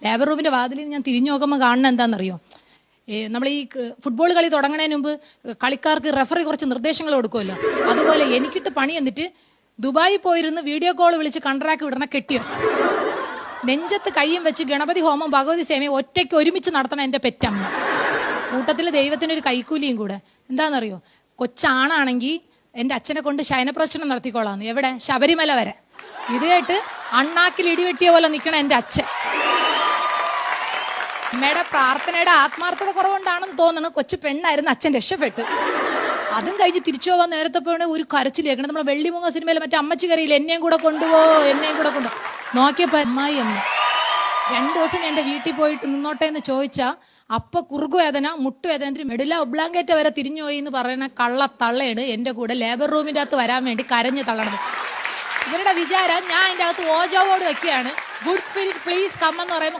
Labour റൂമിന്റെ വാതിലിൽ ഞാൻ തിരിഞ്ഞു നോക്കുമ്പോൾ കാണുന്ന എന്താണെന്നറിയോ? നമ്മൾ ഈ ഫുട്ബോൾ കളി തുടങ്ങുന്നതിന് മുമ്പ് കളിക്കാർക്ക് റെഫറി കുറച്ച് നിർദ്ദേശങ്ങൾ കൊടുക്കുമല്ലോ, അതുപോലെ എനിക്കിട്ട് പണി എന്നിട്ട് ദുബായിൽ പോയിരുന്ന് വീഡിയോ കോൾ വിളിച്ച് കൺട്രാക്ട് വിടണ കെട്ടിയോ. നെഞ്ചത്ത് കയ്യും വെച്ച് ഗണപതി ഹോമം ഭഗവതി സേവയും ഒറ്റയ്ക്ക് ഒരുമിച്ച് നടത്തണം എൻ്റെ പെറ്റമ്മ. കൂട്ടത്തിൽ ദൈവത്തിനൊരു കൈക്കൂലിയും കൂടെ. എന്താണെന്നറിയോ? കൊച്ചാണാണെങ്കിൽ എൻ്റെ അച്ഛനെ കൊണ്ട് ശയനപ്രശ്നം നടത്തിക്കോളാന്ന്. എവിടെ? ശബരിമല വരെ. ഇത് കേട്ട് അണ്ണാക്കിൽ ഇടിവെട്ടിയ പോലെ നിൽക്കണം എൻ്റെ അച്ഛൻ. അമ്മയുടെ പ്രാർത്ഥനയുടെ ആത്മാർത്ഥത കുറവുകൊണ്ടാണെന്ന് തോന്നുന്നു കൊച്ചു പെണ്ണായിരുന്നു, അച്ഛൻ രക്ഷപ്പെട്ടു. അതും കഴിഞ്ഞ് തിരിച്ചു പോകാൻ നേരത്തെ പോണ ഒരു കരച്ചിലേക്കണം. നമ്മളെ വെള്ളിമുങ്ങ സിനിമയിൽ മറ്റേ അമ്മച്ചി കരയിൽ എന്നെയും കൂടെ കൊണ്ടുപോ നോക്കിയപ്പോ അമ്മായി അമ്മ 2 ദിവസം ഞാൻ എൻ്റെ വീട്ടിൽ പോയിട്ട് നിന്നോട്ടെ എന്ന് ചോദിച്ചാ അപ്പൊ കുറുകുവേദന, മുട്ടുവേദന, മെഡില ഒബ്ലാങ്കേറ്റ വരെ തിരിഞ്ഞു പോയി എന്ന് പറയുന്ന കള്ളത്തള്ളയാണ് എൻ്റെ കൂടെ ലേബർ റൂമിൻ്റെ അകത്ത് വരാൻ വേണ്ടി കരഞ്ഞു തള്ളണത്. ഇവരുടെ വിചാരം ഞാൻ അതിൻ്റെ അകത്ത് ഓജോവോട് വെക്കുകയാണ്. ഗുഡ് സ്പിരിറ്റ് പ്ലീസ് കം എന്ന് പറയുമ്പോൾ